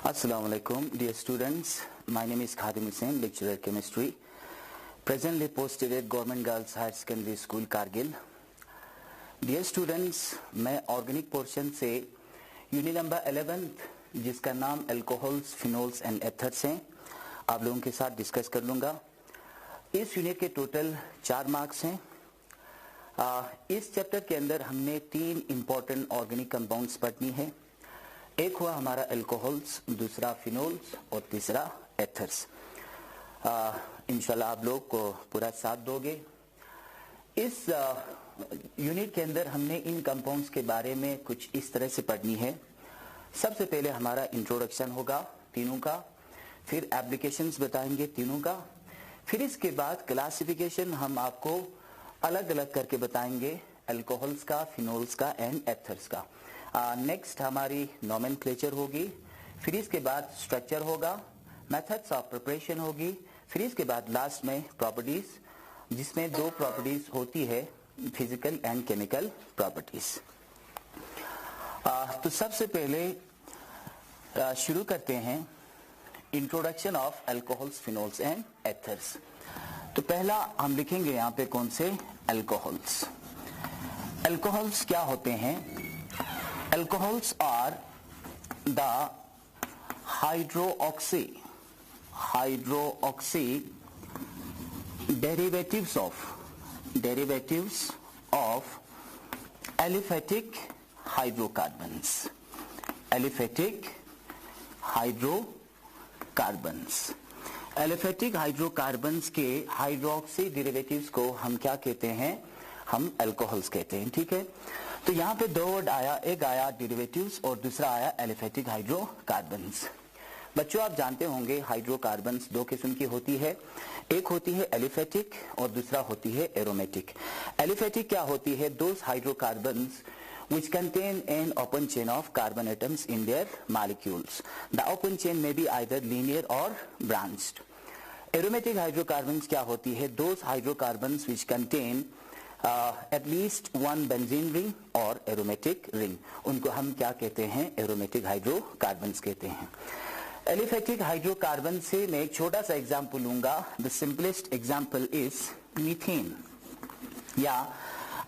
Assalamu alaikum, dear students. My name is Khadim Hussain, lecturer chemistry, presently posted at Government Girls Higher Secondary School, Kargil. Dear students, मैं organic portion से unit number 11 जिसका नाम alcohols, phenols and एथर्स हैं, आप लोगों के साथ discuss कर लूँगा। इस यूनिट के टोटल 4 मार्क्स हैं। इस चैप्टर के अंदर हमने 3 इम्पॉर्टेंट ऑर्गेनिक कंपाउंड्स पढ़नी है। एक हुआ हमारा अल्कोहल्स, दूसरा फिनोल्स और तीसरा एथर्स। इंशाल्लाह आप लोग को पूरा साथ दोगे। इस यूनिट के अंदर हमने इन कंपाउंड्स के बारे में कुछ इस तरह से पढ़नी है। सबसे पहले हमारा इंट्रोडक्शन होगा तीनों का, फिर एप्लीकेशंस बताएंगे तीनों का, फिर इसके बाद क्लासिफिकेशन हम आपको अलग अलग करके बताएंगे अल्कोहल्स का, फिनोल्स का एंड एथर्स का। नेक्स्ट हमारी नोमेनक्लेचर होगी, फिर इसके बाद स्ट्रक्चर होगा, मेथड्स ऑफ प्रिपरेशन होगी, फिर इसके बाद लास्ट में प्रॉपर्टीज जिसमें 2 प्रॉपर्टीज होती है, फिजिकल एंड केमिकल प्रॉपर्टीज। तो सबसे पहले शुरू करते हैं introduction of alcohols, phenols and ethers. तो पहला हम लिखेंगे यहाँ पे कौन से अल्कोहल्स। अल्कोहल्स क्या होते हैं? Alcohols are the hydroxy derivatives of aliphatic hydrocarbons. Aliphatic hydrocarbons के हाइड्रोक्सी डेरिवेटिव्स को हम क्या कहते हैं? हम अल्कोहल्स कहते हैं। ठीक है, तो यहाँ पे 2 वर्ड आया, एक आया डेरिवेटिव्स और दूसरा आया एलिफेटिक हाइड्रोकार्बन्स। बच्चों आप जानते होंगे हाइड्रोकार्बन्स 2 किस्म की होती है, एक होती है एलिफेटिक और दूसरा होती है एरोमेटिक। एलिफेटिक क्या होती है? Those hydrocarbons which contain an open chain of carbon atoms in their molecules. The open chain may be either linear or branched. Aromatic hydrocarbons क्या होती है? Those hydrocarbons which contain at least one benzene ring और aromatic ring, उनको हम क्या कहते हैं? aromatic hydrocarbons कहते हैं। एलिफेटिक हाइड्रोकार्बन से मैं एक छोटा सा एग्जाम्पल लूंगा। The simplest example is methane, या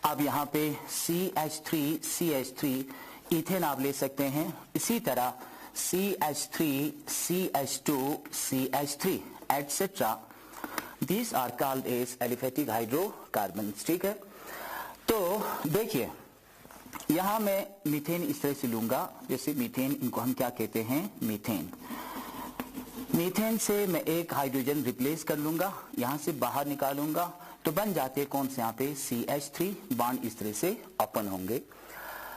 आप यहाँ पे CH3 इथेन आप ले सकते हैं। इसी तरह CH3 CH2 CH3 etcetera, These are called as aliphatic hydrocarbons। ठीक है, तो देखिए यहां मैं मीथेन इस तरह से लूंगा, जैसे मीथेन, इनको हम क्या कहते हैं? मीथेन। मीथेन से मैं एक हाइड्रोजन रिप्लेस कर लूंगा, यहां से बाहर निकालूंगा, तो बन जाते हैं कौन से? यहाँ पे CH3 बॉन्ड इस तरह से ओपन होंगे।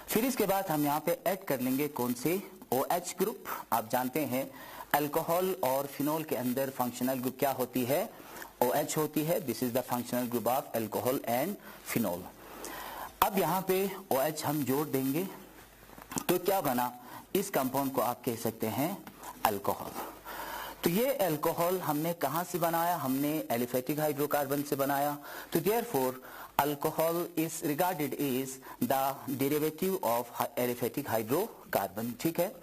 फिर इसके बाद हम यहाँ पे ऐड कर लेंगे कौन से? OH group. आप जानते हैं अल्कोहल और फिनोल के अंदर फंक्शनल ग्रुप क्या होती है? OH होती है। This is the functional group of alcohol and phenol. अब यहाँ पे OH हम जोड़ देंगे, तो क्या बना? इस कंपाउंड को आप कह सकते हैं अल्कोहल। तो ये अल्कोहल हमने कहां से बनाया? हमने एलिफेटिक हाइड्रोकार्बन से बनाया। तो therefore alcohol is regarded is the derivative of aliphatic hydrocarbon. ठीक है,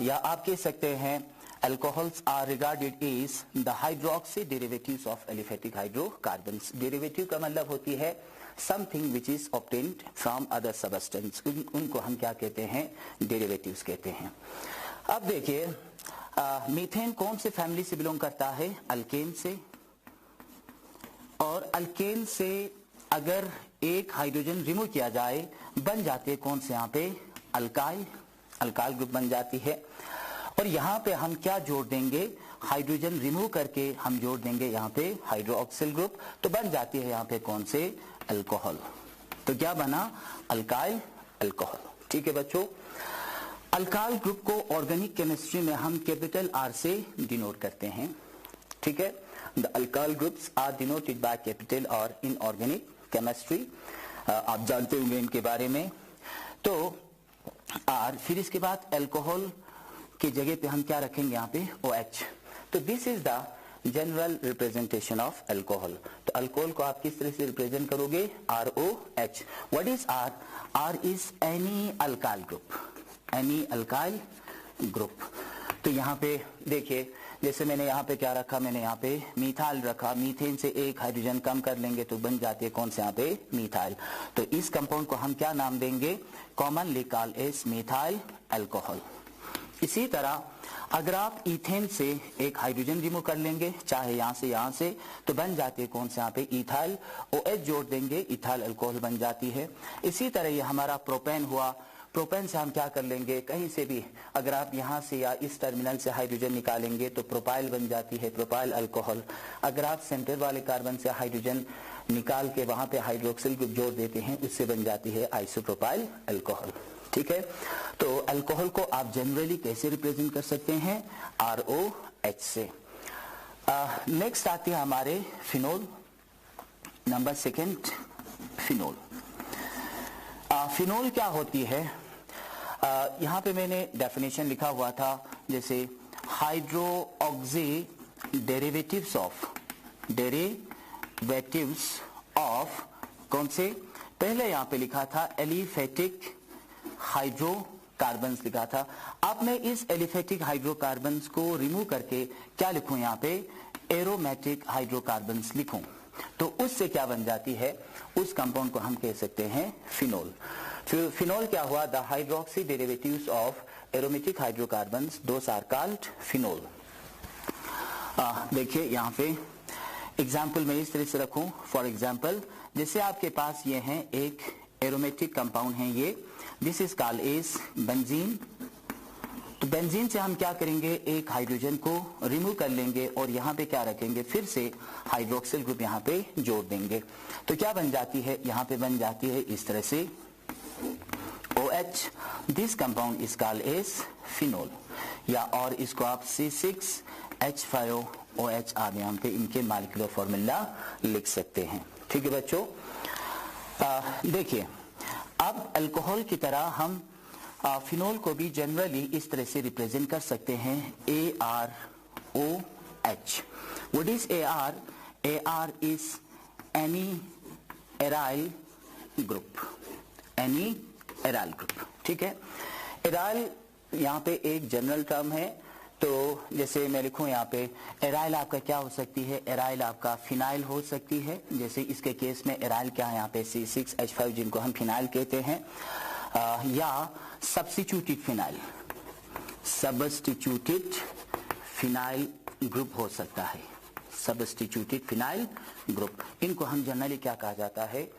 या आप कह सकते हैं alcohols are regarded is the hydroxy derivatives of aliphatic hydrocarbons। Derivative का मतलब होती है something which is obtained from other substance, उनको हम क्या कहते हैं? डेरिवेटिव्स कहते हैं। अब देखिए मीथेन कौन से फैमिली से बिलोंग करता है? अल्केन से। और अल्केन से अगर एक हाइड्रोजन रिमूव किया जाए, बन जाते हैं कौन से? यहाँ पे अल्काइल ग्रुप बन जाती है। और यहाँ पे हम क्या जोड़ देंगे? हाइड्रोजन रिमूव करके हम जोड़ देंगे यहाँ पे हाइड्रोक्सिल ग्रुप, तो बन जाती है यहाँ पे कौन से? अल्कोहल। तो क्या बना? Alkyl alcohol. ठीक है बच्चों, अल्काइल ग्रुप को ऑर्गेनिक केमिस्ट्री में हम कैपिटल R से डिनोट करते हैं। ठीक है, the alkyl groups are denoted by capital R in organic chemistry. आप जानते होंगे इनके बारे में। तो R, फिर इसके बाद अल्कोहल की जगह पे हम क्या रखेंगे? यहाँ पे OH। तो this is the general representation of alcohol. तो अल्कोहल को आप किस तरह से रिप्रेजेंट करोगे? ROH। What is R? R is any alkyl group, any alkyl group. तो यहाँ पे देखिए, जैसे मैंने यहाँ पे क्या रखा, मैंने यहाँ पे मिथाइल रखा, मीथेन से एक हाइड्रोजन कम कर लेंगे तो बन जाती है कौन से यहाँ पे मिथाइल। तो इस कंपाउंड को हम क्या नाम देंगे, commonly called as methyl alcohol. इसी तरह अगर आप इथेन से एक हाइड्रोजन रिमूव कर लेंगे, चाहे यहाँ से, तो बन जाती है कौन से यहाँ पे इथाइल, OH जोड़ देंगे, इथाइल अल्कोहल बन जाती है। इसी तरह ये हमारा प्रोपेन हुआ, प्रोपेन से हम क्या कर लेंगे, कहीं से भी अगर आप यहाँ से या इस टर्मिनल से हाइड्रोजन निकालेंगे तो प्रोपाइल बन जाती है, प्रोपाइल अल्कोहल। अगर आप सेंटर वाले कार्बन से हाइड्रोजन निकाल के वहां पे हाइड्रोक्सिल ग्रुप जोड़ देते हैं, उससे बन जाती है आइसोप्रोपाइल अल्कोहल। ठीक है, तो अल्कोहल को आप जनरली कैसे रिप्रेजेंट कर सकते हैं, ROH से। नेक्स्ट आती है हमारे phenol, number second phenol. Phenol क्या होती है, यहाँ पे मैंने डेफिनेशन लिखा हुआ था, जैसे हाइड्रोक्सी डेरिवेटिव्स ऑफ कौन से, पहले यहाँ पे लिखा था एलिफेटिक हाइड्रोकार्बन्स लिखा था। अब मैं इस एलिफेटिक हाइड्रोकार्बन्स को रिमूव करके क्या लिखूं, यहाँ पे एरोमेटिक हाइड्रोकार्बन्स लिखूं, तो उससे क्या बन जाती है, उस कंपाउंड को हम कह सकते हैं फिनोल। फिनोल क्या हुआ, the hydroxy derivatives of aromatic hydrocarbons, those are called phenol. देखिए यहाँ पे एग्जाम्पल मैं इस तरह से रखूं, फॉर एग्जाम्पल जैसे आपके पास ये है एक एरोमेटिक कंपाउंड है, ये this is called as benzene. तो बेंजीन से हम क्या करेंगे, एक हाइड्रोजन को रिमूव कर लेंगे और यहाँ पे क्या रखेंगे, फिर से हाइड्रोक्सिल ग्रुप यहाँ पे जोड़ देंगे, तो क्या बन जाती है, यहाँ पे बन जाती है इस तरह से OH। This compound is called as phenol, या और इसको आप C6H5OH आप यहाँ पे इनके मॉलिक्यूलर फॉर्मूला लिख सकते हैं। ठीक है बच्चों, देखिए अब अल्कोहल की तरह हम फिनोल को भी जनरली इस तरह से रिप्रेजेंट कर सकते हैं, AROH। What is AR? AR is any aryl group, any aryl group. ठीक है, एराइल यहाँ पे एक जनरल टर्म है, तो जैसे मैं लिखूं यहाँ पे एराइल आपका क्या हो सकती है, एराइल आपका फिनाइल हो सकती है, जैसे इसके केस में एराइल क्या है यहाँ पे C6H5 जिनको हम फिनाइल कहते हैं, या सब्स्टिट्यूटेड फिनाइल ग्रुप हो सकता है, सब्स्टिट्यूटेड फिनाइल ग्रुप, इनको हम जनरली क्या कहा जाता है,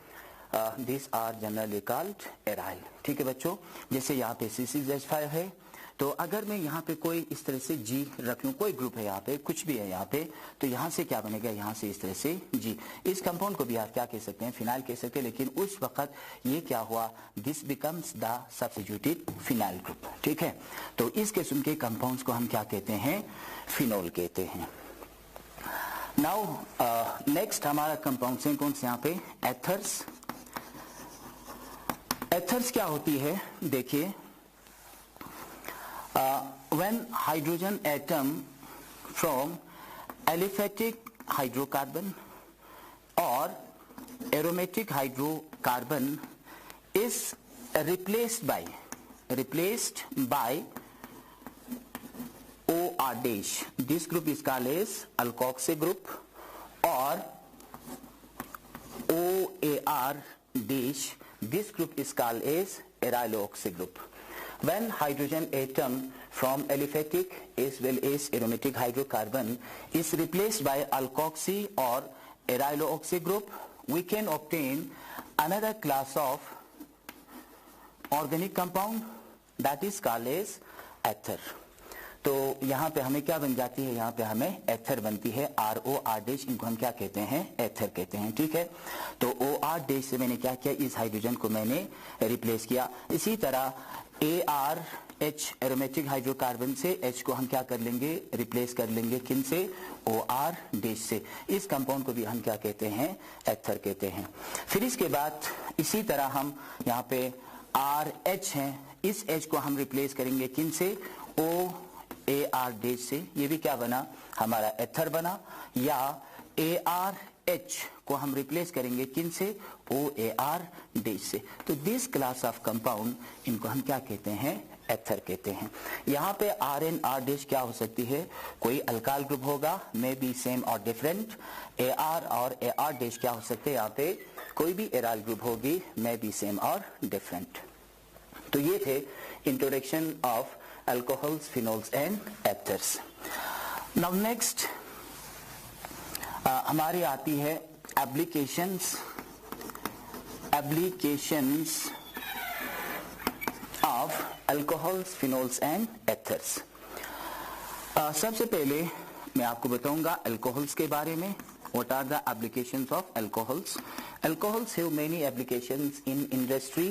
this are generally called aryl. ठीक है बच्चों, जैसे यहाँ पे C6H5 है, तो अगर मैं यहाँ पे कोई इस तरह से G रख लूं, कोई ग्रुप है यहाँ पे, कुछ भी है यहाँ पे, तो यहाँ से क्या बनेगा, यहाँ से इस तरह से G। इस कंपाउंड को भी आप क्या कह सकते हैं, फिनाइल कह सकते हैं, लेकिन उस वक्त ये क्या हुआ, this becomes the substituted phenyl group. ठीक है, तो इस किस्म के कंपाउंड्स को हम क्या कहते हैं, फिनोल कहते हैं। नाउ नेक्स्ट हमारा कंपाउंड है कौन से यहाँ पे, एथर्स। एथर्स क्या होती है, देखिए when hydrogen atom from aliphatic hydrocarbon or aromatic hydrocarbon is replaced by OR dash, this group is called as alkoxy group, or OAR dash, this group is called as aryloxy group. When hydrogen atom from aliphatic as well as aromatic hydrocarbon is replaced by alkoxy or aryloxy group, we can obtain another class of organic compound that is called as ether. तो यहाँ पे हमें क्या बन जाती है, यहाँ पे हमें एथर बनती है, ROR डैश, इनको हम क्या कहते हैं, एथर कहते हैं। ठीक है, तो OR डैश से मैंने क्या किया, इस हाइड्रोजन को मैंने रिप्लेस किया। इसी तरह ARH एरोमेटिक हाइड्रोकार्बन से H को हम क्या कर लेंगे, रिप्लेस कर लेंगे, किन से, OR डैश से। इस कंपाउंड को भी हम क्या कहते हैं, एथर कहते हैं। फिर इसके बाद इसी तरह हम यहाँ पे RH है, इस H को हम रिप्लेस करेंगे किन से, OAR डैश से, ये भी क्या बना, हमारा एथर बना, या AR H को हम रिप्लेस करेंगे किन से, OAR डैश से। तो दिस क्लास ऑफ कंपाउंड, इनको हम क्या कहते हैं, एथर कहते हैं। यहाँ पे RN R डैश क्या हो सकती है, कोई अल्काइल ग्रुप होगा, मे बी सेम और डिफरेंट। AR और AR डैश क्या हो सकते हैं, यहाँ पे कोई भी एराइल ग्रुप होगी, मे बी सेम और डिफरेंट। तो ये थे introduction of alcohols, phenols and ethers. Now next हमारी आती है applications of alcohols, phenols and ethers. सबसे पहले मैं आपको बताऊंगा अल्कोहल्स के बारे में। What are the applications of alcohols? Alcohols have many applications in industry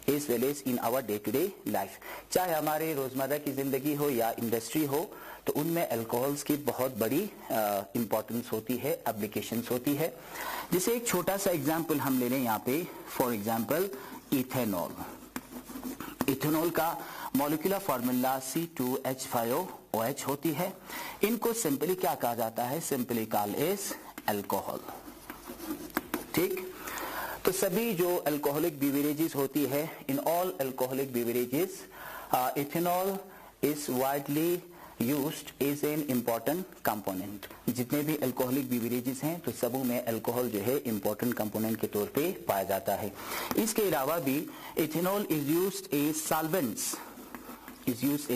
as well as in our day-to-day life. चाहे हमारे रोजमर्रा की जिंदगी हो या इंडस्ट्री हो, तो उनमें अल्कोहल्स की बहुत बड़ी इंपॉर्टेंस होती है, एप्लीकेशंस होती है। जैसे एक छोटा सा एग्जांपल हम ले लें यहाँ पे, फॉर एग्जांपल इथेनॉल। इथेनॉल का मॉलिक्यूलर फॉर्मूला C2H5OH होती है। इनको सिंपली क्या कहा जाता है, सिंपली कॉल्ड एज अल्कोहल। ठीक, तो सभी जो अल्कोहलिक बेवरेजेस होती है, in all alcoholic beverages ethanol is widely used as an important component. जितने भी अल्कोहलिक बेवरेजेस हैं, तो सबों में अल्कोहल जो है इम्पोर्टेंट कंपोनेंट के तौर पे पाया जाता है। इसके अलावा भी ethanol is used as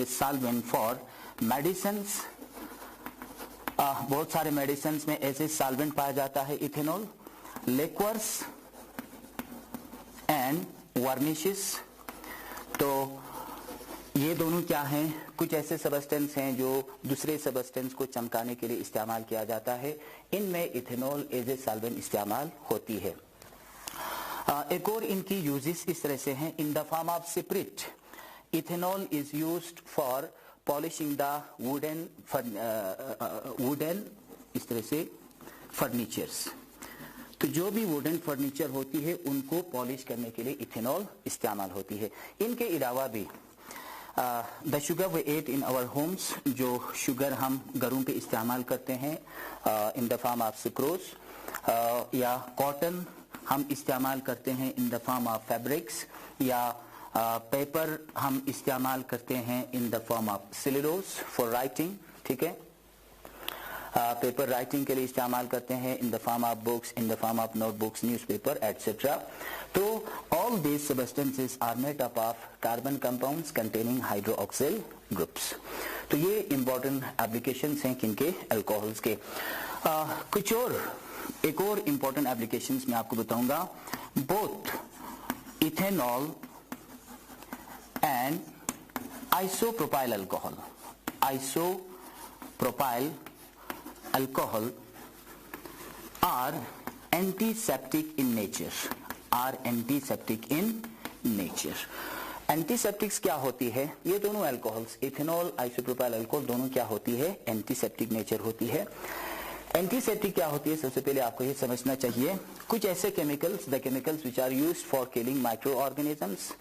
solvent for medicines. बहुत सारे मेडिसिन में ऐसे सॉल्वेंट पाया जाता है इथेनॉल, लिक्वर्स एंड वार्निशेस। तो ये दोनों क्या हैं, कुछ ऐसे सबस्टेंस हैं जो दूसरे सबस्टेंस को चमकाने के लिए इस्तेमाल किया जाता है। इनमें इथेनॉल एज ए सॉल्वेंट इस्तेमाल होती है। एक और इनकी यूजेस इस तरह से हैं, in the form of spirit ethanol is used for polishing the wooden इस तरह से फर्नीचर्स। तो जो भी वुडन फर्नीचर होती है उनको पॉलिश करने के लिए इथेनॉल इस्तेमाल होती है। इनके अलावा भी the sugar we eat in our homes, जो शुगर हम घरों पे इस्तेमाल करते हैं in the form of sucrose, या कॉटन हम इस्तेमाल करते हैं in the form of fabrics, या पेपर हम इस्तेमाल करते हैं in the form of cellulose for writing. ठीक है, पेपर राइटिंग के लिए इस्तेमाल करते हैं in the form of books, in the form of notebooks, newspaper etcetera. तो all these substances are made up of carbon compounds containing hydroxyl groups. तो ये इंपॉर्टेंट एप्लीकेशंस हैं किनके, अल्कोहल्स के। कुछ और एक और इंपॉर्टेंट एप्लीकेशंस मैं आपको बताऊंगा। Both ethanol and isopropyl alcohol are antiseptic in nature, antiseptics क्या होती है, ये दोनों अल्कोहल्स इथेनॉल, आइसोप्रोपाइल अल्कोहल दोनों क्या होती है, एंटीसेप्टिक नेचर होती है। एंटीसेप्टिक क्या होती है, सबसे पहले आपको ये समझना चाहिए। कुछ ऐसे chemicals, the chemicals which are used for killing micro organisms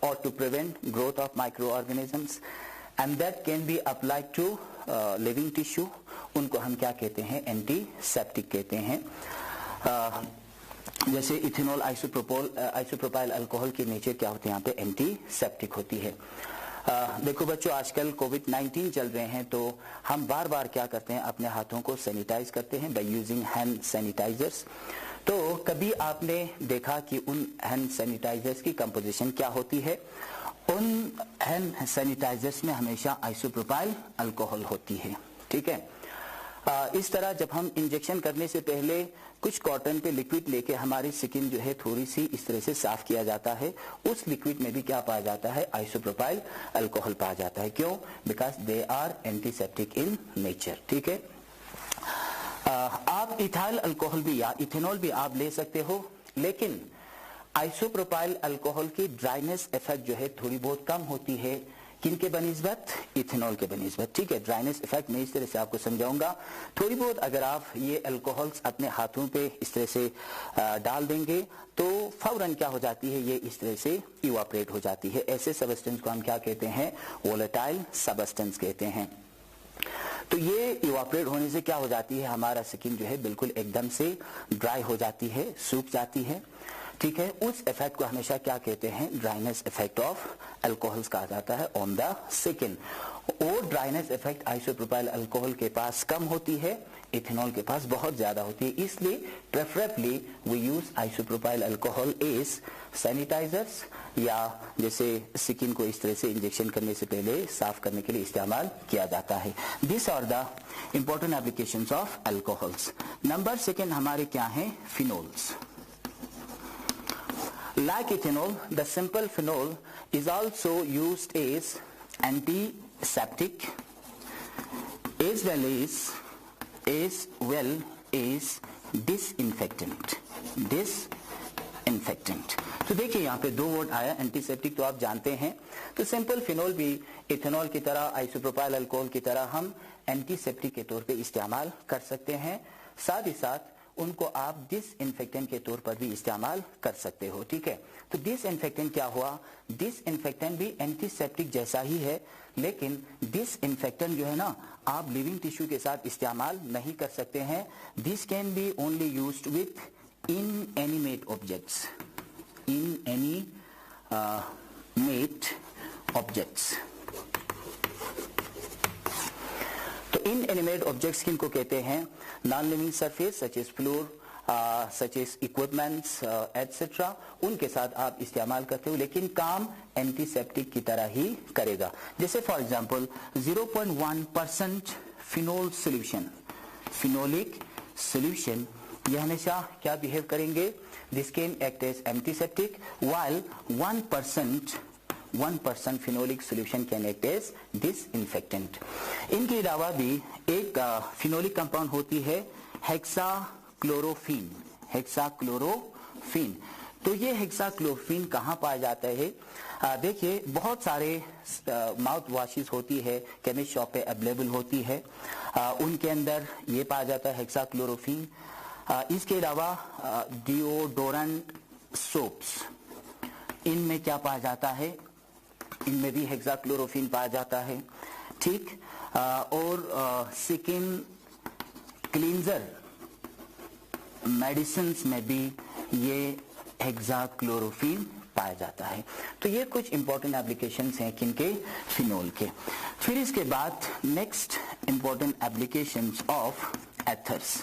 or to prevent growth of microorganisms and that can be applied to living tissue, उनको हम क्या कहते हैं, एंटीसेप्टिक कहते हैं। जैसे इथेनॉल, आइसोप्रोपाइल अल्कोहल की नेचर क्या होती है, यहाँ पे एंटीसेप्टिक होती है। देखो बच्चों, आजकल कोविड-19 चल रहे हैं, तो हम बार बार क्या करते हैं, अपने हाथों को सैनिटाइज करते हैं बाय यूजिंग हैंड सैनिटाइजर्स। तो कभी आपने देखा कि उन हैंड सैनिटाइजर्स की कंपोजिशन क्या होती है? उन हैंड सैनिटाइजर्स में हमेशा आइसोप्रोपाइल अल्कोहल होती है। ठीक है, इस तरह जब हम इंजेक्शन करने से पहले कुछ कॉटन पे लिक्विड लेके हमारी स्किन जो है थोड़ी सी इस तरह से साफ किया जाता है, उस लिक्विड में भी क्या पाया जाता है, आइसोप्रोपाइल अल्कोहल पाया जाता है। क्यों? Because they are antiseptic in nature. ठीक है, आप इथाइल अल्कोहल भी या इथेनॉल भी आप ले सकते हो, लेकिन आइसोप्रोपाइल अल्कोहल की ड्राइनेस इफेक्ट जो है थोड़ी बहुत कम होती है, किनके बनिस्बत, इथेनॉल के बनिस्बत। ठीक है, ड्राइनेस इफेक्ट मैं इस तरह से आपको समझाऊंगा। थोड़ी बहुत अगर आप ये अल्कोहल्स अपने हाथों पे इस तरह से डाल देंगे तो फौरन क्या हो जाती है, ये इस तरह से इवापोरेट हो जाती है। ऐसे सबस्टेंस को हम क्या कहते हैं, वोलेटाइल सबस्टेंस कहते हैं। तो ये इवापोरेट होने से क्या हो जाती है, हमारा स्किन जो है बिल्कुल एकदम से ड्राई हो जाती है, सूख जाती है, ठीक है। उस इफेक्ट को हमेशा क्या कहते हैं, ड्राइनेस इफेक्ट ऑफ अल्कोहल्स कहा जाता है ऑन द स्किन। और ड्राइनेस इफेक्ट आइसोप्रोपाइल अल्कोहल के पास कम होती है, इथेनॉल के पास बहुत ज्यादा होती है, इसलिए preferably we use isopropyl alcohol as sanitisers, या जैसे स्किन को इस तरह से इंजेक्शन करने से पहले साफ करने के लिए इस्तेमाल किया जाता है। This are the important applications of alcohols. Number second हमारे क्या है, phenols. Like ethanol, the simple phenol is also used as antiseptic as well as disinfectant. तो देखिए यहाँ पे दो वर्ड आया, एंटीसेप्टिक तो आप जानते हैं, तो सिंपल फिनोल भी इथेनॉल की तरह, आइसोप्रोपाइल अल्कोहल की तरह हम एंटीसेप्टिक के तौर पे इस्तेमाल कर सकते हैं। साथ ही साथ उनको आप डिसइंफेक्टेंट के तौर पर भी इस्तेमाल कर सकते हो, ठीक है। तो डिसइंफेक्टेंट क्या हुआ, डिसइंफेक्टेंट भी एंटीसेप्टिक जैसा ही है, लेकिन डिसइंफेक्टेंट जो है ना, आप लिविंग टिश्यू के साथ इस्तेमाल नहीं कर सकते हैं। This can be only used with inanimate objects, तो इनएनिमेट ऑब्जेक्ट्स किनको कहते हैं, non living surface such as floor, such as equipments etcetera, उनके साथ आप इस्तेमाल करते हो, लेकिन काम एंटीसेप्टिक की तरह ही करेगा। जैसे for example 0.1% phenol solution, phenolic solution, यह हमेशा क्या बिहेव करेंगे, this can act as antiseptic, while 1% phenolic solution can act as disinfectant. इनके अलावा भी एक फिनोलिक कंपाउंड होती है हेक्साक्लोरोफीन। तो ये हेक्साक्लोरोफीन कहाँ पाया जाता है, देखिए बहुत सारे माउथ वॉशेस होती है, केमिस्ट शॉप पे अवेलेबल होती है, उनके अंदर ये पाया जाता है हेक्साक्लोरोफीन। इसके अलावा डिओडोरेंट सोप्स, इनमें क्या पाया जाता है, इनमें भी हेक्साक्लोरोफीन पाया जाता है, ठीक। और स्किन क्लींजर मेडिसिन्स में भी ये हेक्साक्लोरोफीन पाया जाता है। तो ये कुछ इंपॉर्टेंट एप्लीकेशंस हैं किनके, फिनोल के। फिर इसके बाद next important applications of ethers.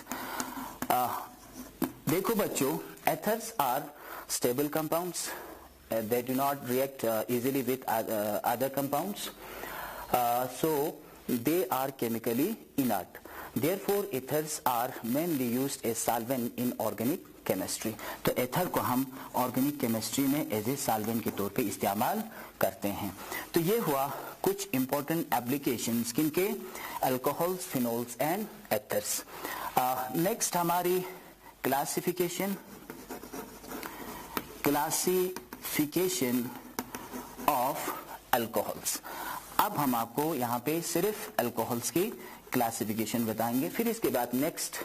देखो बच्चों, ethers are stable compounds, they do not react easily with other compounds, so they are chemically inert. Therefore ethers are mainly used as solvent in organic chemistry. तो एथर को हम organic chemistry में as a solvent के तौर पे इस्तेमाल करते हैं। तो ये हुआ कुछ इंपॉर्टेंट एप्लीकेशंस किनके, अल्कोहल्स, फिनोल्स एंड एथर्स। नेक्स्ट हमारी क्लासिफिकेशन ऑफ अल्कोहल्स। अब हम आपको यहाँ पे सिर्फ अल्कोहल्स की क्लासिफिकेशन बताएंगे, फिर इसके बाद नेक्स्ट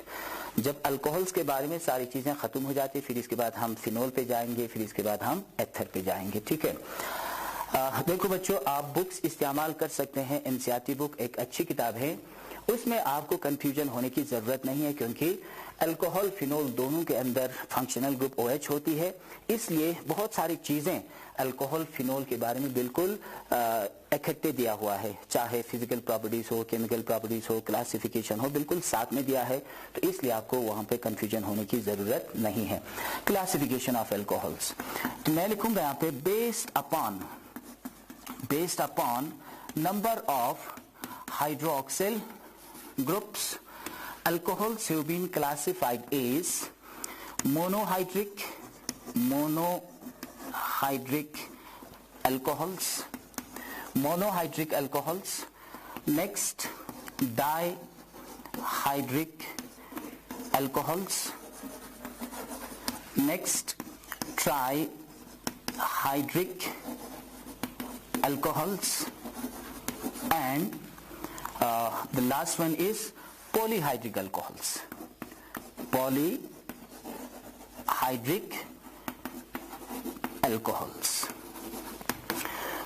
जब अल्कोहल्स के बारे में सारी चीजें खत्म हो जाती है, फिर इसके बाद हम फिनोल पे जाएंगे, फिर इसके बाद हम एथर पे जाएंगे, ठीक है। देखो बच्चों, आप बुक्स इस्तेमाल कर सकते हैं, एनसीईआरटी बुक एक अच्छी किताब है, उसमें आपको कंफ्यूजन होने की जरूरत नहीं है, क्योंकि अल्कोहल फिनोल दोनों के अंदर फंक्शनल ग्रुप OH होती है, इसलिए बहुत सारी चीजें अल्कोहल फिनोल के बारे में बिल्कुल इकट्ठे दिया हुआ है, चाहे फिजिकल प्रॉपर्टीज हो, केमिकल प्रॉपर्टीज हो, क्लासिफिकेशन हो, बिल्कुल साथ में दिया है, तो इसलिए आपको वहां पे कंफ्यूजन होने की जरूरत नहीं है। क्लासिफिकेशन ऑफ अल्कोहल्स, तो मैं लिखूंगा यहाँ पे based upon number of hydroxyl groups, alcohols have been classified as monohydric alcohols, next dihydric alcohols, next trihydric alcohols, and the last one is polyhydric alcohols.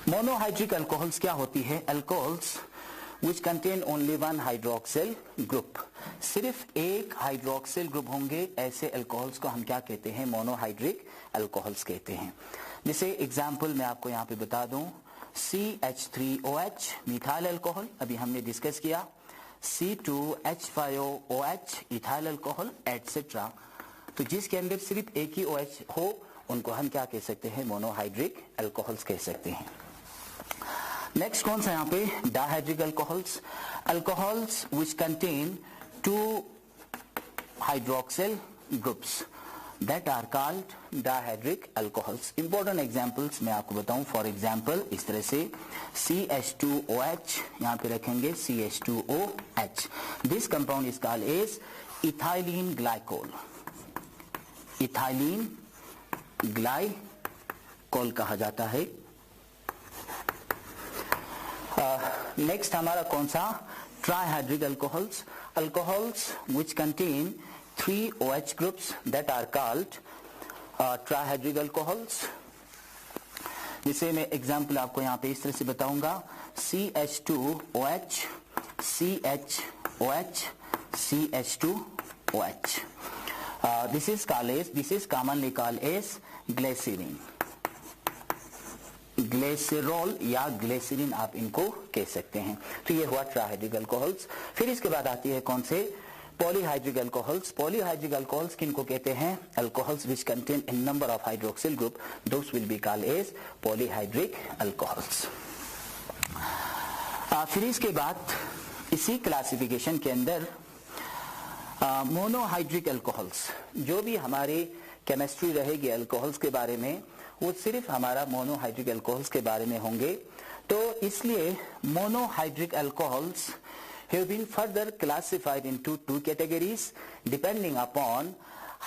Monohydric alcohols क्या होती है, alcohols which contain only one hydroxyl group. सिर्फ एक hydroxyl group होंगे, ऐसे alcohols को हम क्या कहते हैं? मोनोहाइड्रिक अल्कोहल्स कहते हैं। जैसे एग्जांपल मैं आपको यहाँ पे बता दूं, CH3OH मिथाइल अल्कोहल अभी हमने डिस्कस किया, C2H5OH इथाइल अल्कोहल एटसेट्रा। तो जिसके अंदर सिर्फ एक ही OH हो उनको हम क्या कह सकते हैं? मोनोहाइड्रिक अल्कोहल्स कह सकते हैं। नेक्स्ट कौन सा यहाँ पे? Dihydric alcohols, alcohols which contain 2 hydroxyl groups that are called dihydric alcohols. Important examples मैं आपको बताऊं, फॉर एग्जाम्पल इस तरह से CH2OH यहाँ पे रखेंगे CH2OH. This compound is called as ethylene glycol. Ethylene glycol कहा जाता है। नेक्स्ट हमारा कौन सा? Trihydric alcohols, alcohols which contain 3 OH groups that are called trihydric alcohols. जिसे मैं एग्जांपल आपको यहाँ पे इस तरह से बताऊंगा, CH2OH CHOH CH2OH. This is commonly called as glycerin, ग्लेसेरोल या ग्लेसरीन आप इनको कह सकते हैं। तो ये हुआ ट्राइहाइड्रिक अल्कोहल्स। फिर इसके बाद आती है कौन से? Polyhydric alcohols. पॉलीहाइड्रिक अल्कोहल्स किनको कहते हैं? Alcohols which contain a number of hydroxyl group, those will be called as polyhydric alcohols. फिर इसके बाद इसी क्लासिफिकेशन के अंदर मोनोहाइड्रिक अल्कोहल्स, जो भी हमारी केमिस्ट्री रहेगी अल्कोहल्स के बारे में, वो सिर्फ हमारा मोनोहाइड्रिक अल्कोहल्स के बारे में होंगे। तो इसलिए monohydric alcohols have been further classified into 2 categories depending upon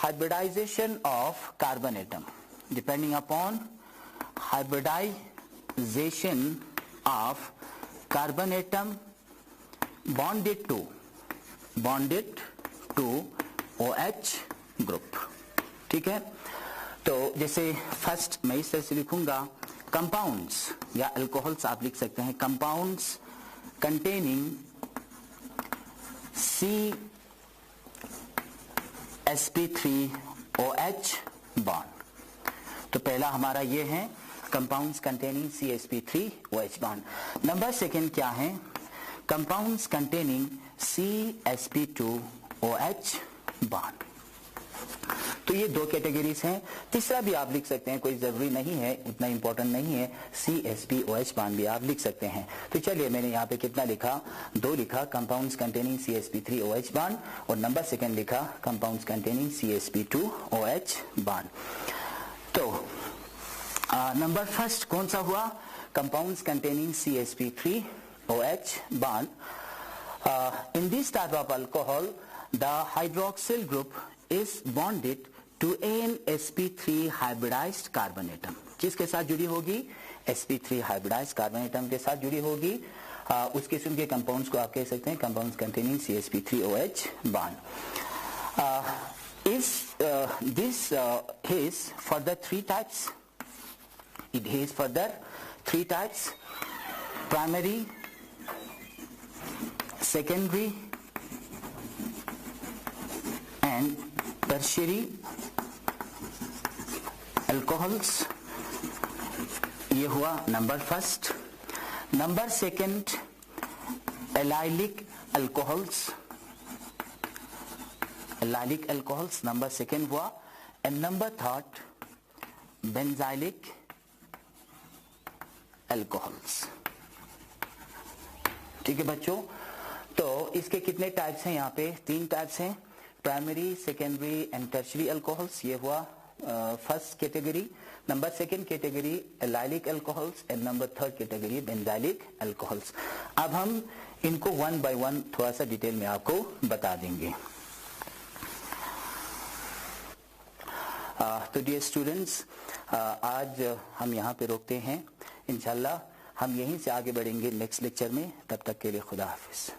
hybridization of carbon atom. Depending upon hybridization of carbon atom bonded to OH group. ठीक है? तो जैसे फर्स्ट मैं इस तरह से लिखूंगा, कंपाउंड्स या अल्कोहल्स आप लिख सकते हैं, कंपाउंड्स कंटेनिंग CsP3OH बॉन्ड। तो पहला हमारा ये है compounds containing CsP3OH bond. Number second क्या है? Compounds containing CsP2OH bond. तो ये 2 कैटेगरीज हैं। तीसरा भी आप लिख सकते हैं, कोई जरूरी नहीं है, उतना इंपॉर्टेंट नहीं है, CsPOH बॉन्ड भी आप लिख सकते हैं। तो चलिए मैंने यहाँ पे कितना लिखा? 2 लिखा, कंपाउंड्स कंटेनिंग CsP3OH बॉन्ड, और नंबर सेकंड लिखा कंपाउंड्स कंटेनिंग CsP2OH बॉन्ड। तो नंबर फर्स्ट कौन सा हुआ? Compounds containing CsP3OH bond. In this type of alcohol the hydroxyl group is bonded to an sp3 hybridized carbon atom. किसके साथ जुड़ी होगी? sp3 hybridized carbon atom के साथ जुड़ी होगी। उस किस्म के कंपाउंड्स को आप कह सकते हैं compounds containing CsP3OH bond. This is further 3 types. It has further 3 types: primary, secondary and tertiary alcohols. ये हुआ number first. Number second allylic alcohols, allylic alcohols number second हुआ। And number third benzylic alcohols. ठीक है बच्चों, तो इसके कितने types हैं? यहाँ पे 3 टाइप्स हैं, primary, secondary and tertiary alcohols. ये हुआ first category. Number second category allylic alcohols and number third category benzylic alcohols. अब हम इनको 1 by 1 थोड़ा सा डिटेल में आपको बता देंगे। तो डियर स्टूडेंट्स, आज हम यहाँ पे रोकते हैं। इंशाल्लाह हम यहीं से आगे बढ़ेंगे नेक्स्ट लेक्चर में। तब तक के लिए खुदा हाफिज।